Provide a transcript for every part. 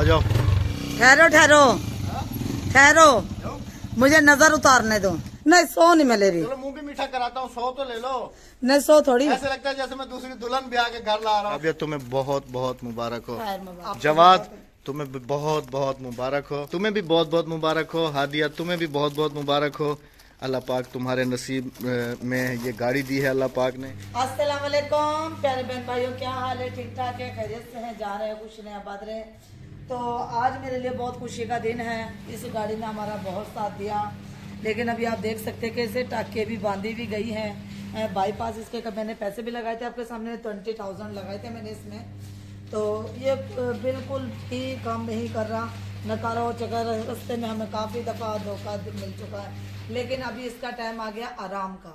जाओ। ठहरो ठहरो ठहरो, मुझे नजर उतारने दो। नहीं 100 नहीं मिले रही। चलो मुंह भी मीठा कराता हूँ, 100 तो ले लो। नहीं 100 थोड़ी। ऐसे लगता है जैसे मैं दूसरी दुल्हन ब्याह के घर ला रहा हूँ। अब तुम्हें बहुत बहुत मुबारक हो। खैर मुबारक। जवाद तुम्हें भी बहुत बहुत मुबारक हो। तुम्हें भी बहुत बहुत मुबारक हो। हादिया तुम्हें भी बहुत बहुत मुबारक हो। अल्लाह पाक तुम्हारे नसीब में ये गाड़ी दी है अल्लाह पाक ने। अस्सलाम वालेकुम प्यारे बहन भाइयों, क्या हाल है? ठीक ठाक है, खैरियत से हैं, जा रहे हैं, खुश रहे, आबाद रहे। तो आज मेरे लिए बहुत खुशी का दिन है। इस गाड़ी ने हमारा बहुत साथ दिया, लेकिन अभी आप देख सकते हैं कि इसे टाके भी बांधी भी गई हैं। बाईपास इसके मैंने पैसे भी लगाए थे, आपके सामने 20,000 लगाए थे मैंने इसमें। तो ये बिल्कुल भी काम नहीं कर रहा, नकारा हो चुका है। रास्ते में हमें काफ़ी दफ़ा धोखा मिल चुका है, लेकिन अभी इसका टाइम आ गया आराम का।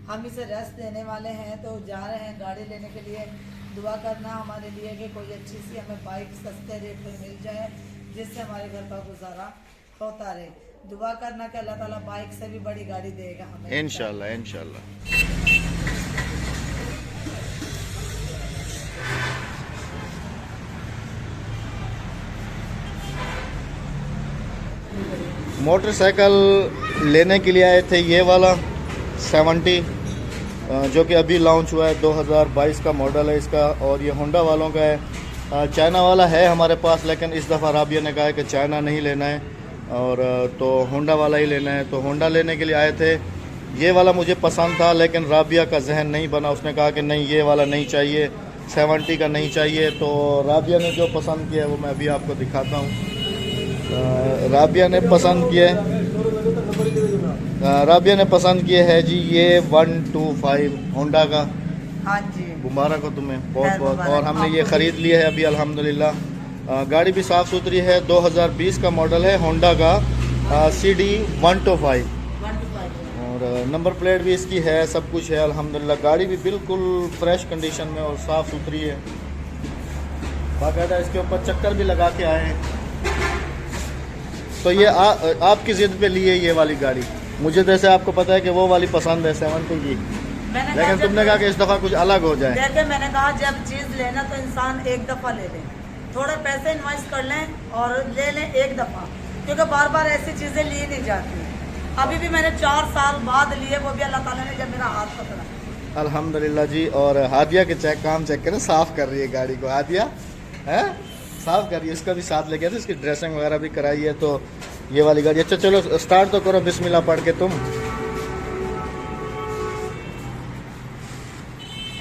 हम इसे रेस्ट देने वाले हैं, तो जा रहे हैं गाड़ी लेने के लिए। दुआ करना हमारे लिए कि कोई अच्छी सी हमें बाइक सस्ते रेट पर मिल जाए, जिससे हमारे घर का गुजारा होता रहे। दुआ करना कि अल्लाह ताला बाइक से भी बड़ी गाड़ी देगा हमें, इंशाल्लाह इंशाल्लाह। मोटरसाइकिल लेने के लिए आए थे, ये वाला 70 जो कि अभी लॉन्च हुआ है, 2022 का मॉडल है इसका। और ये होंडा वालों का है। चाइना वाला है हमारे पास, लेकिन इस दफ़ा राबिया ने कहा है कि चाइना नहीं लेना है और तो होंडा वाला ही लेना है। तो होंडा लेने के लिए आए थे। ये वाला मुझे पसंद था, लेकिन राबिया का जहन नहीं बना। उसने कहा कि नहीं ये वाला नहीं चाहिए, 70 का नहीं चाहिए। तो राबिया ने जो पसंद किया है वो मैं अभी आपको दिखाता हूँ। राबिया ने पसंद किया है, राबिया ने पसंद किया है जी ये 125 होंडा का। हाँ जी, मुबारक हो तुम्हें बहुत बहुत। और हमने ये ख़रीद लिया है अभी अल्हम्दुलिल्लाह। गाड़ी भी साफ़ सुथरी है, 2020 का मॉडल है होंडा का CD 125 और नंबर प्लेट भी इसकी है, सब कुछ है अल्हम्दुलिल्लाह। गाड़ी भी बिल्कुल फ्रेश कंडीशन में और साफ़ सुथरी है। बाकायदा इसके ऊपर चक्कर भी लगा के आए हैं। तो ये आपकी ज़िद पे लिए ये वाली गाड़ी। मुझे जैसे आपको पता है कि वो वाली पसंद है 70 की, लेकिन तुमने कहा कि इस दफ़ा कुछ अलग हो जाए। देखिए मैंने कहा जब चीज़ लेना तो इंसान एक दफ़ा ले ले, थोड़े पैसे इन्वेस्ट कर लें और ले लें एक दफ़ा, क्योंकि बार बार ऐसी चीज़ें ली नहीं जाती। अभी भी मैंने 4 साल बाद लिए, वो भी अल्लाह ताला ने जब मेरा हाथ पकड़ा। अल्हम्दुलिल्लाह जी। और हादिया के काम चेक करें, साफ़ कर रही है गाड़ी को। हादिया है साफ़ कर रही है, इसका भी साथ ले गया था, इसकी ड्रेसिंग वगैरह भी कराई है। तो ये वाली गाड़ी अच्छा, चलो स्टार्ट तो करो बिस्मिल्लाह पढ़ के तुम।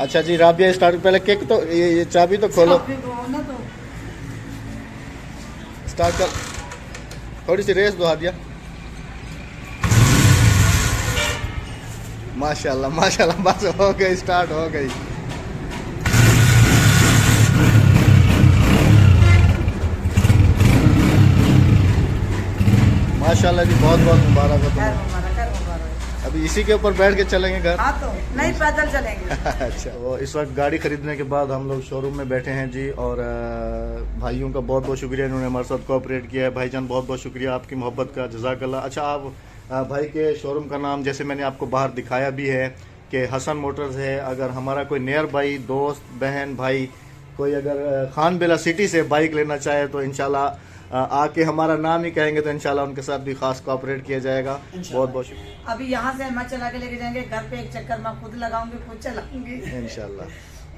अच्छा जी राबिया स्टार्ट, पहले किक तो ये चाबी तो खोलो, स्टार्ट कर, थोड़ी सी रेस दो हादिया। माशाल्लाह माशाल्लाह, बस हो गई, स्टार्ट हो गई। माशाल्लाह जी, बहुत बहुत मुबारक हो तुम्हें। अभी इसी के ऊपर बैठ के चलेंगे घर? हाँ तो नहीं, पैदल चलेंगे। अच्छा, वो इस वक्त गाड़ी खरीदने के बाद हम लोग शोरूम में बैठे हैं जी। और भाइयों का बहुत बहुत शुक्रिया, इन्होंने हमारे साथ कोऑपरेट किया है। भाईजान बहुत बहुत शुक्रिया आपकी मोहब्बत का, जज़ाकल्लाह। अच्छा, आप भाई के शोरूम का नाम जैसे मैंने आपको बाहर दिखाया भी है कि हसन मोटर्स है। अगर हमारा कोई नियर बाई दोस्त बहन भाई कोई अगर खान बेला सिटी से बाइक लेना चाहे तो इंशाल्लाह आके हमारा नाम ही कहेंगे तो इंशाल्लाह उनके साथ भी खास कोऑपरेट किया जाएगा। बहुत बहुत शुक्रिया। अभी यहाँ से मैं चला के लेके जाएंगे घर पे, एक चक्कर मैं खुद लगाऊंगी, खुद चलाऊंगी इंशाल्लाह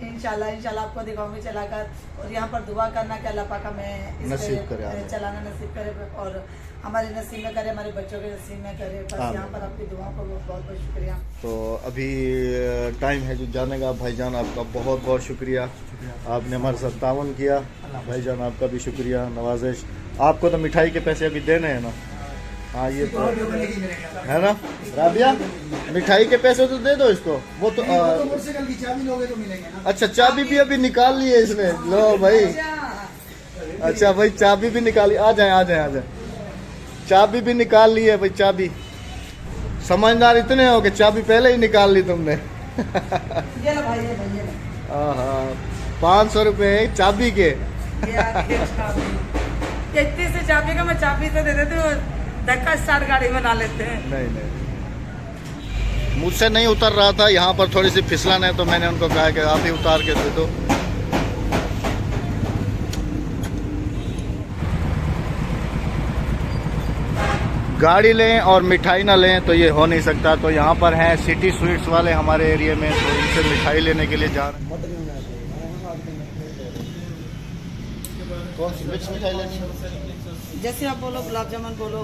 इंशाल्लाह आपको दिखाऊंगी चलाकर। और यहाँ पर दुआ करना कि अल्लाह पाक हमें नसीब करे, चलाना नसीब करे और हमारे नसीब में करे, हमारे बच्चों के नसीब में करे। बस यहाँ पर आपकी दुआओं का बहुत बहुत शुक्रिया। तो अभी टाइम है जो जाने का। भाईजान आपका बहुत बहुत शुक्रिया, आपने हमारे साथ तावन किया। भाईजान आपका भी शुक्रिया, नवाजिश। आपको तो मिठाई के पैसे अभी देने हैं ना? हाँ ये तो है ना राबिया, मिठाई के पैसे तो दे दो इसको। वो तो मोटरसाइकिल की चाबी लोगे तो मिलेंगे ना। अच्छा, चाबी भी अभी निकाल ली है इसने, लो भाई। अच्छा भाई, चाबी भी निकाली, आ जाए आ जाए आ जाए। चाबी भी निकाल ली है भाई, चाबी। समझदार इतने हो कि चाबी पहले ही निकाल ली तुमने। हाँ, 500 रुपये चाबी के। इतनी से चाबी का मैं चाबी से दे देती हूँ, धक्का स्टार्ट गाड़ी में ना लेते हैं। नहीं नहीं, मुझसे नहीं उतर रहा था, यहाँ पर थोड़ी सी फिसलन है तो मैंने उनको कहा कि आप ही उतार के दे दो। गाड़ी लें और मिठाई ना लें तो ये हो नहीं सकता। तो यहाँ पर हैं सिटी स्वीट्स वाले हमारे एरिया में, तो इनसे मिठाई लेने के लिए जा रहे हैं। कौन सी मिक्स मिठाई लेनी है? जैसे आप बोलो, गुलाब जामुन बोलो,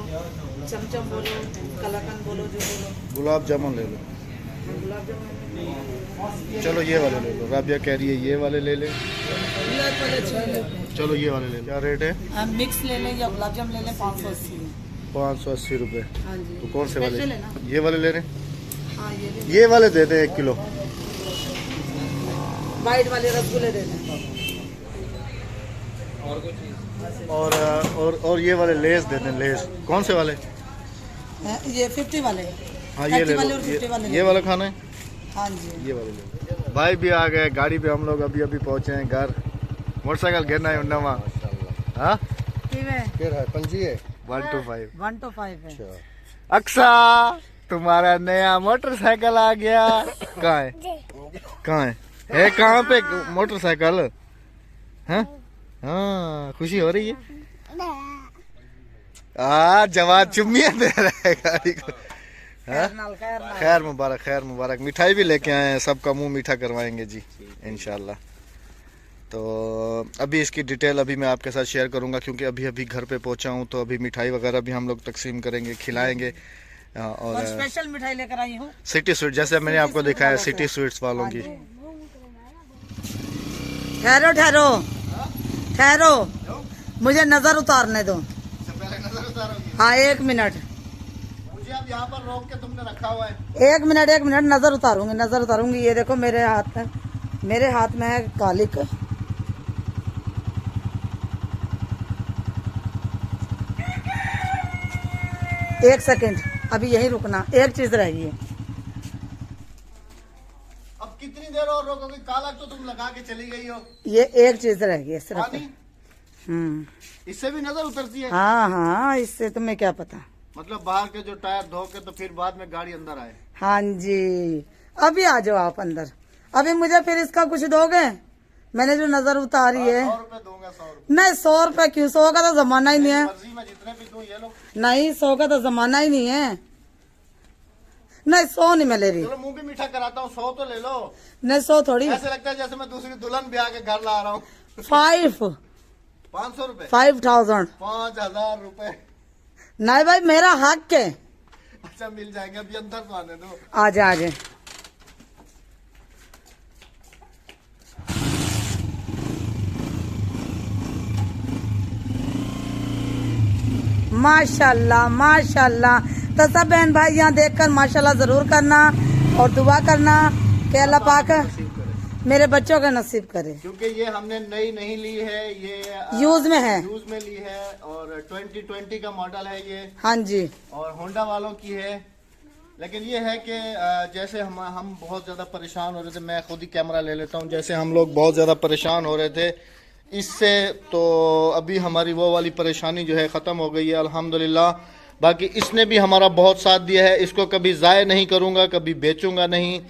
चमचम बोलो, कलाकंद बोलो, जो बोलो। गुलाब जामुन ले लो। गुलाब जामुन चलो ये वाले ले लो। राबिया कह रही है ये वाले ले लें। गुलाब वाले अच्छे लगते हैं। चलो ये वाले ले लो। क्या रेट है? हम मिक्स ले लें या गुलाब जामुन ले लें, 580 में। 580 रुपये। हाँ जी। तो कौन से वाले? स्पेशल है ना? ये वाले ले रहे हैं? हाँ ये ले। ये वाले दे दें 1 किलो। वाइट वाले रसगुल्ले दे दें। और ये वाले लेस दे दें। लेस कौन से वाले? ये 50 वाले। हाँ ये ले लो। और 50 वाले ये वाला खाना है? हाँ जी। ये वाले ले लो। भाई भी आ गए गाड़ी पे। हम लोग अभी अभी पहुंचे हैं घर। मोटरसाइकिल गिरना है उन्ना। हाँ फिर है पंजी है 125। 125 है। अक्सा तुम्हारा नया मोटरसाइकिल आ गया। कहाँ है? कहाँ है कहाँ पे मोटरसाइकिल? हाँ हाँ, खुशी हो रही है। जवाब चुम्मियाँ दे रहा है गाड़ी को। खैर मुबारक, खैर मुबारक। मिठाई भी लेके आए हैं, सबका मुंह मीठा करवाएंगे जी इंशाल्लाह। तो अभी इसकी डिटेल अभी मैं आपके साथ शेयर करूंगा, क्योंकि अभी अभी घर पे पहुंचा हूं। तो अभी मिठाई वगैरह भी हम लोग तकसीम करेंगे, खिलाएंगे। और स्पेशल मिठाई लेकर आई हूँ, सिटी स्वीट, जैसे मैंने आपको दिखाया सिटी स्वीट्स वालों की। ठहरो ठहरो ठहरो, मुझे नजर उतारने दो। हाँ 1 मिनट। मुझे अब यहाँ पर रोक के तुमने रखा हुआ है। 1 मिनट 1 मिनट, नजर उतारूंगी, नजर उतारूंगी। ये देखो मेरे हाथ में है कालिक। एक सेकंड, अभी यही रुकना, एक चीज रह गई है। अब कितनी देर और रोकोगे? काला तो तुम लगा के चली गई हो। ये एक चीज रह गई है सिर्फ। पानी? इससे भी नजर उतरती है? हाँ हाँ, इससे तुम्हें क्या पता। मतलब बाहर के जो टायर धो के तो फिर बाद में गाड़ी अंदर आए। हाँ जी, अभी आ जाओ आप अंदर। अभी मुझे फिर इसका कुछ दोगे? मैंने जो नजर उतारी है। 100 रुपए दूंगा। 100 रुपए नहीं, 100 रुपए क्यों? 100 का तो जमाना ही नहीं है। मर्जी में जितने भी दूं ये लो। नहीं, 100 का तो जमाना ही नहीं है। नहीं 100 नहीं मैं ले रही। चलो मुंह भी मीठा कराता हूँ, 100 तो ले लो। नहीं 100 थोड़ी। ऐसे लगता है जैसे मैं दूसरी दुल्हन भी आके घर ला रहा हूँ। 500 रुपए। 5000। 5000 रुपए। नहीं भाई, मेरा हक है। अच्छा मिल जाएंगे, अभी अंदर तो आने दो। आजे आजे। माशाल्लाह माशाल्लाह। तो सब बहन भाई यहाँ देखकर माशाल्लाह जरूर करना और दुआ करना कि अल्लाह पाक मेरे बच्चों का नसीब करे, क्योंकि ये हमने नई नहीं ली है, ये यूज में है। यूज में ली है और 2020 का मॉडल है ये। हाँ जी। और होंडा वालों की है। लेकिन ये है कि जैसे हम बहुत ज़्यादा परेशान हो रहे थे, मैं खुद ही कैमरा ले लेता हूँ, जैसे हम लोग बहुत ज़्यादा परेशान हो रहे थे इससे, तो अभी हमारी वो वाली परेशानी जो है ख़त्म हो गई है अल्हम्दुलिल्लाह। बाकी इसने भी हमारा बहुत साथ दिया है। इसको कभी ज़ाय नहीं करूँगा, कभी बेचूँगा नहीं,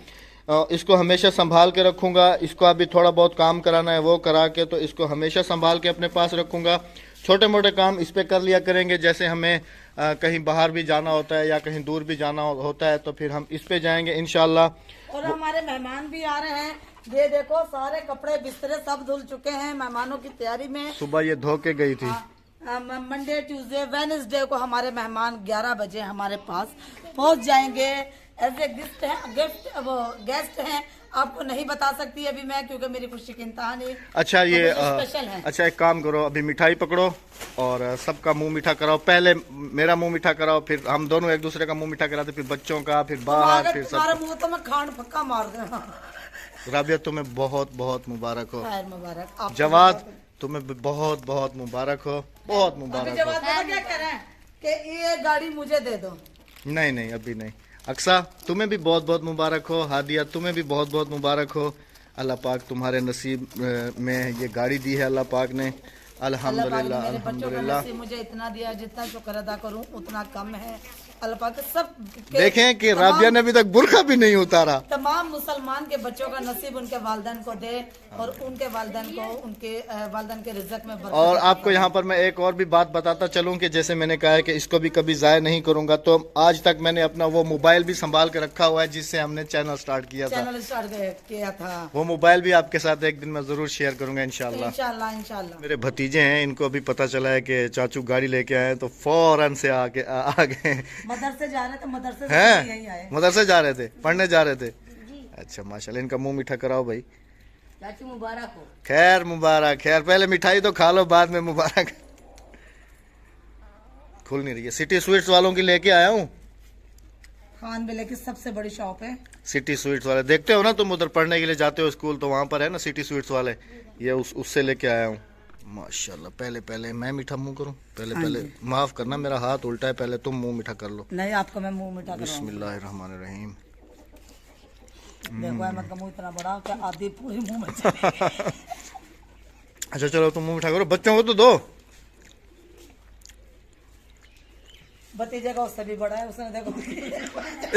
इसको हमेशा संभाल के रखूँगा। इसको अभी थोड़ा बहुत काम कराना है वो करा के, तो इसको हमेशा संभाल के अपने पास रखूँगा। छोटे मोटे काम इस पे कर लिया करेंगे, जैसे हमें कहीं बाहर भी जाना होता है या कहीं दूर भी जाना होता है तो फिर हम इस पे जाएंगे इंशाल्लाह। और हमारे मेहमान भी आ रहे हैं। ये देखो सारे कपड़े बिस्तरे सब धुल चुके हैं मेहमानों की तैयारी में। सुबह ये धो के गई थी। मंडे ट्यूसडे वेडनेसडे को हमारे मेहमान 11 बजे हमारे पास पहुंच जाएंगे। एज ए गेस्ट हैं, आपको नहीं बता सकती अभी मैं, क्योंकि मेरी खुशी की इंतहा नहीं। अच्छा ये स्पेशल है। अच्छा एक काम करो, अभी मिठाई पकड़ो और सबका मुंह मीठा कराओ। पहले मेरा मुंह मीठा कराओ, फिर हम दोनों एक दूसरे का मुंह मीठा कराते, फिर बच्चों का, फिर बाहर, फिर तुम्हारे सब। मुंह तो मैं खांड पक्का मार दूंगा। राबिया तुम्हें बहुत बहुत मुबारक हो। खैर मुबारक। आपको जवाद तुम्हें भी बहुत बहुत मुबारक हो, बहुत मुबारक हो। जवाद पता क्या कह रहे हैं कि ये गाड़ी मुझे दे दो। नहीं नहीं अभी नहीं। अक्सा तुम्हें भी बहुत बहुत मुबारक हो। हादिया तुम्हें भी बहुत बहुत मुबारक हो। अल्लाह पाक तुम्हारे नसीब में ये गाड़ी दी है अल्लाह पाक ने। अल्हम्दुलिल्लाह अल्हम्दुलिल्लाह। मुझे इतना दिया, जितना शुक्र अदा करूं उतना कम है। अल्लाह पाक के सब देखें कि राबिया ने अभी तक बुर्का भी नहीं उतारा। तमाम मुसलमान के बच्चों का नसीब उनके वालिदैन को दे और उनके वालिदैन को उनके वालिदैन के रिज़्क़ में बरकत। और आपको यहाँ पर मैं एक और भी बात बताता चलूँ कि जैसे मैंने कहा है कि इसको भी कभी ज़ाया नहीं करूँगा, तो आज तक मैंने अपना वो मोबाइल भी संभाल के रखा हुआ है जिससे हमने चैनल स्टार्ट किया था। वो मोबाइल भी आपके साथ एक दिन मैं ज़रूर शेयर करूँगा इंशाल्लाह। इंशाल्लाह। मेरे भतीजे हैं, इनको अभी पता चला है कि चाचू गाड़ी लेके आए तो फौरन से आ गए। मदरसे जा रहे थे, मदरसे से हैं यहीं आए। मदरसे जा रहे थे, पढ़ने जा रहे थे। अच्छा माशाल्लाह, इनका मुंह मीठा कराओ भाई। चाचू मुबारक हो। खैर मुबारक, खैर पहले मिठाई तो खा लो, बाद में मुबारक। खुल नहीं रही है। सिटी स्वीट्स वालों की लेके आया हूँ। खान बेले की सबसे बड़ी शॉप है सिटी स्वीट्स वाले, देखते हो ना तुम, उधर पढ़ने के लिए जाते हो स्कूल, तो वहाँ पर है ना सिटी स्वीट्स वाले, ये उससे लेके आया हूँ। माशाल्लाह। पहले मैं मीठा मुंह करूँ? पहले माफ करना, मेरा हाथ उल्टा है, पहले तुम मुंह मीठा कर लो। नहीं, आपको मैं मुंह मीठा करूँगा। बिस्मिल्लाहिर्रहमानिर्रहीम। देखो अहमद का मुंह इतना बड़ा कि आधी पूरी मुंह में चली। अच्छा चलो तुम मुंह मीठा करो, बच्चों को तो दो। भतीजे का उससे भी बड़ा है, उसने देखो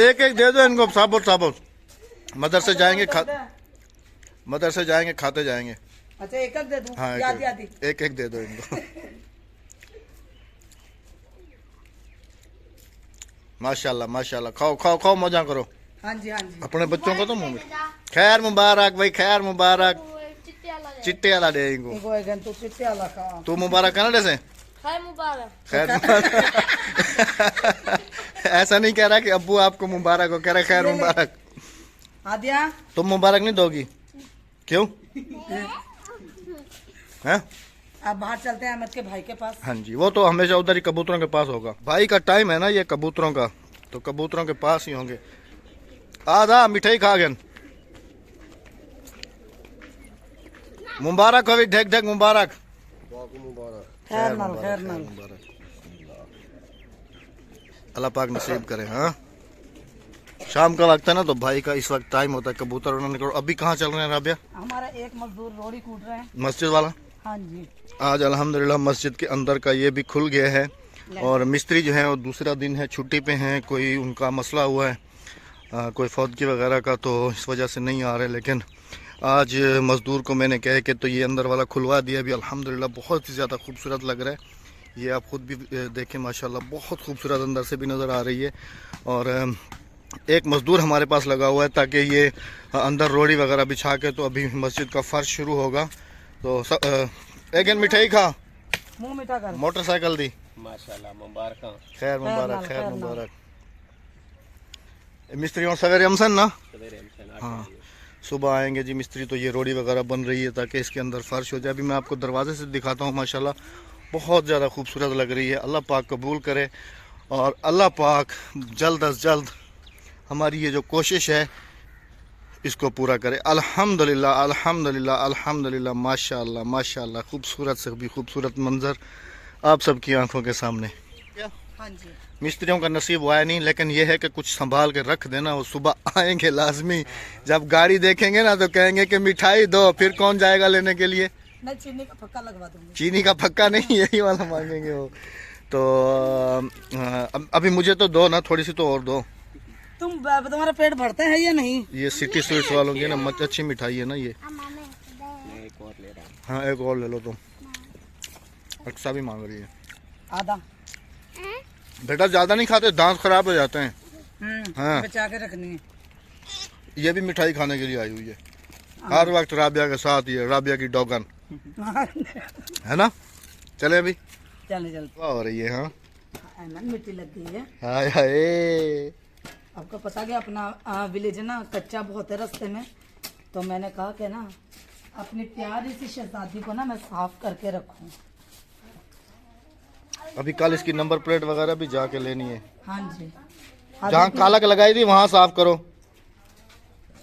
एक एक दे दो इनको, साबुत। मदरसे जाएंगे खाते जाएंगे। अच्छा एक दे दूं? हाँ, आधी एक दे दो इनको। माशाल्लाह। खाओ मजा करो। हाँ जी। अपने बच्चों को तो मुंह में खैर मुबारक भाई, खैर मुबारक। चिट्टे वाला दे इनको। चिट्टे वाला खा। तू मुबारक कनाडा से? खैर मुबारक। ऐसा नहीं कह रहा कि अब्बू आपको मुबारक हो, कह रहा खैर मुबारक। आदिया तुम मुबारक नहीं दोगी? क्यों? हैं? आप बाहर चलते हैं अहमद के भाई के पास। हाँ जी, वो तो हमेशा उधर ही कबूतरों के पास होगा। भाई का टाइम है ना ये कबूतरों का, तो कबूतरों के पास ही होंगे। आधा मिठाई खा गए। मुबारक हो, ढेक मुबारक। खैर नल। अल्लाह पाक नसीब करे। हाँ, शाम का वक्त है ना, तो भाई का इस वक्त टाइम होता है, कबूतर उन्होंने करो। अभी कहाँ चल रहे हैं राबिया? हमारा एक मजदूर रोड़ी कूट रहे हैं, मस्जिद वाला। हाँ जी। आज अल्हम्दुलिल्लाह मस्जिद के अंदर का ये भी खुल गया है, और मिस्त्री जो है वो दूसरा दिन है, छुट्टी पे हैं, कोई उनका मसला हुआ है, कोई फौतगी वगैरह का, तो इस वजह से नहीं आ रहे। लेकिन आज मज़दूर को मैंने कहा कि तो ये अंदर वाला खुलवा दिया अभी। अल्हम्दुलिल्लाह बहुत ही ज़्यादा खूबसूरत लग रहा है। ये आप ख़ुद भी देखें, माशाल्लाह बहुत खूबसूरत अंदर से भी नज़र आ रही है। और एक मज़दूर हमारे पास लगा हुआ है ताकि ये अंदर रोड़ी वगैरह बिछा के, तो अभी मस्जिद का फ़र्श शुरू होगा। तो एक मिठाई खा, मुंह मीठा कर। मोटरसाइकिल दी। माशाल्लाह, मुबारक। खैर मुबारक। मिस्त्री और सवेरे हमसन ना? हाँ, सुबह आएंगे जी मिस्त्री, तो ये रोड़ी वगैरह बन रही है ताकि इसके अंदर फ़र्श हो जाए। अभी मैं आपको दरवाजे से दिखाता हूँ, माशाल्लाह बहुत ज़्यादा खूबसूरत लग रही है। अल्लाह पाक कबूल करे, और अल्लाह पाक जल्द अज जल्द हमारी ये जो कोशिश है इसको पूरा करे। अल्हम्दुलिल्लाह। माशाल्लाह। खूबसूरत से भी खूबसूरत मंजर आप सबकी आंखों के सामने। हाँ जी। मिस्त्रियों का नसीब हुआ नहीं, लेकिन यह है कि कुछ संभाल के रख देना। वो सुबह आएंगे लाजमी, जब गाड़ी देखेंगे ना तो कहेंगे कि मिठाई दो, फिर कौन जाएगा लेने के लिए? मैं चीनी का पक्का लगवा दूंगी। चीनी का पक्का नहीं, यही वाला मांगेंगे वो। तो अभी मुझे तो दो ना, थोड़ी सी तो और दो। तुम्हारा पेट भरता है या नहीं? ये सिटी स्वीट्स वालों की ना अच्छी मिठाई है ना ये। हाँ एक और ले लो तुम। अक्सा भी मांग रही है। आधा बेटा ज्यादा नहीं खाते, दांत खराब हो जाते हैं। हाँ, बचा के रखनी है। ये भी मिठाई खाने के लिए आई हुई है हर वक्त राबिया के साथ। ये राबिया की डॉगन है ना। चले अभी चले हो रही है। हाँ मिट्टी लग गई है। हाय हाय। आपको पता है अपना विलेज ना कच्चा बहुत है रास्ते में, तो मैंने कहा कि ना अपनी प्यारी सी शहजादी को ना मैं साफ करके रखूं। अभी कल इसकी नंबर प्लेट वगैरह भी जाके लेनी है। हाँ जी। जहाँ कालक लगाई थी वहाँ साफ करो।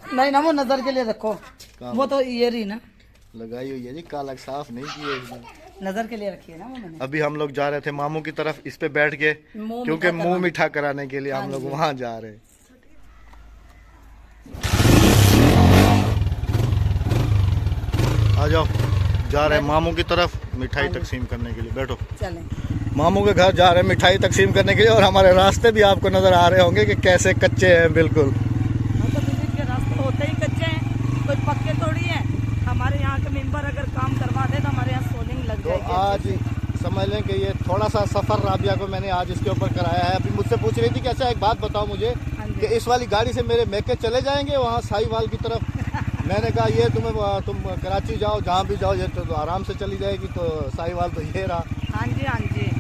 नहीं ना, वो नजर के लिए रखो। वो तो ये रही ना लगाई हुई है जी, कालक साफ नहीं किए इसने। नजर के लिए रखी है ना वो मैंने। अभी हम लोग जा रहे थे मामू की तरफ इस पे बैठ के, क्योंकि मुंह मीठा कराने के लिए हम लोग वहाँ जा रहे हैं। आ जाओ, जा रहे हैं मामू की तरफ मिठाई तकसीम करने के लिए। बैठो। चलें। मामू के घर जा रहे हैं मिठाई तकसीम करने के लिए, और हमारे रास्ते भी आपको नजर आ रहे होंगे कि कैसे कच्चे हैं बिल्कुल। मतलब विजिट के रास्ते होते ही कच्चे हैं, कोई पक्के थोड़ी हैं। हमारे यहाँ के मेंबर अगर काम करवा दे तो हमारे यहाँ सोलिंग लग तो जाएगी। आज समझ लें कि ये थोड़ा सा सफ़र राबिया को मैंने आज इसके ऊपर कराया है। अभी मुझसे पूछ रही थी कि अच्छा एक बात बताओ मुझे कि इस वाली गाड़ी से मेरे मैके चले जाएंगे वहाँ साहिवाल की तरफ। मैंने कहा ये तुम कराची जाओ, जहाँ भी जाओ, ये तो आराम से चली जाएगी। तो साहिवाल तो ये रहा। हाँ जी, हाँ जी।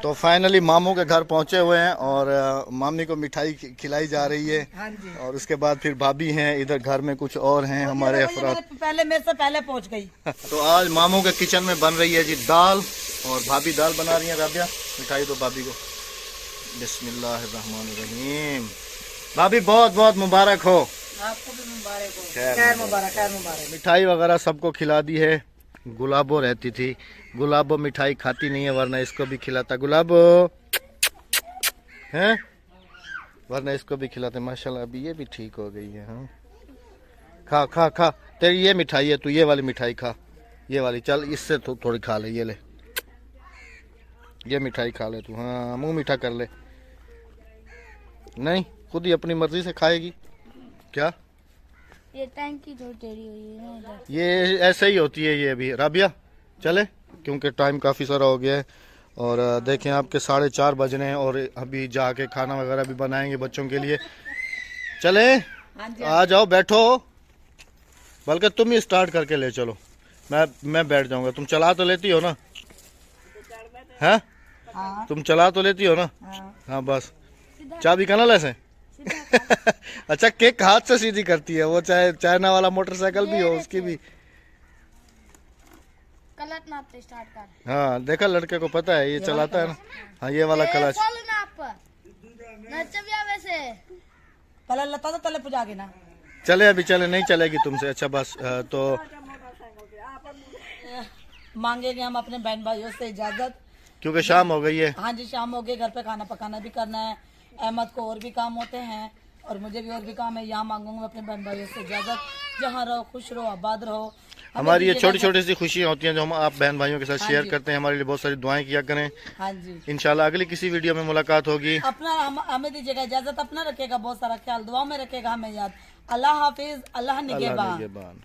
तो फाइनली मामू के घर पहुंचे हुए हैं और मामी को मिठाई खिलाई जा रही है। हाँ जी। और उसके बाद फिर भाभी हैं, इधर घर में कुछ और हैं हमारे अफराद। पहले मेरे से पहले पहुंच गई। तो आज मामू के किचन में बन रही है जी दाल, और भाभी दाल बना रही है। राबिया मिठाई दो भाभी को। बिस्मिल्लाहिर्रहमानिर्रहीम। भाभी बहुत बहुत मुबारक हो। आपको भी मुबारक हो। खैर मुबारक, खैर मुबारक। मिठाई वगैरह सबको खिला दी है। गुलाबो रहती थी, गुलाबो मिठाई खाती नहीं है, वरना इसको भी खिलाता। गुलाबो हैं, वरना इसको भी खिलाते। माशाल्लाह अभी ये भी ठीक हो गई है। हाँ खा खा खा, तेरी ये मिठाई है, तू ये वाली मिठाई खा, ये वाली। चल इससे थोड़ी खा ले, ये ले, ये मिठाई खा ले तू। हाँ मुंह मीठा कर ले। नहीं, खुद ही अपनी मर्जी से खाएगी क्या? ये टैंकी तो टेढ़ी हुई है ना इधर। ये ऐसे ही होती है ये। अभी राबिया चले, क्योंकि टाइम काफ़ी सारा हो गया है। और देखें आपके 4:30 बज रहे हैं, और अभी जाके खाना वगैरह भी बनाएंगे बच्चों के लिए। चले आ जाओ, बैठो, बल्कि तुम ही स्टार्ट करके ले चलो। मैं बैठ जाऊंगा। तुम चला तो लेती हो ना? हैं? हाँ। तुम चला तो लेती हो ना? हाँ बस, चाबी कहाँ ऐसे अच्छा केक हाथ से सीधी करती है वो, चाहे चाइना वाला मोटरसाइकिल भी हो उसकी भी। कलट नापते स्टार्ट कर। हाँ देखा, लड़के को पता है, ये चलाता है ना। हाँ ये वाला क्लच। वैसे पहले लता तो तले पुजागे ना। चले अभी चले, नहीं चलेगी तुमसे। अच्छा बस तो मांगेंगे हम अपने बहन भाइयों से इजाजत, क्योंकि शाम हो गई है। हाँ जी, शाम हो गई, घर पे खाना पकाना भी करना है। अहमद को और भी काम होते हैं, और मुझे भी और भी काम है। यहाँ मांगूंगा अपने बहन भाइयों से इजाजत। जहाँ रहो खुश रहो, आबाद रहो। हमारी ये छोटी छोटी सी खुशियाँ होती हैं जो हम आप बहन भाइयों के साथ शेयर करते हैं। हमारे लिए बहुत सारी दुआएं किया करें। हाँ जी, इंशाल्लाह अगली किसी वीडियो में मुलाकात होगी। अपना हमें दीजिएगा इजाजत, अपना रखेगा बहुत सारा ख्याल, दुआ में रखेगा हमें याद। अल्लाह हाफिज, अल्लाह निगहबान।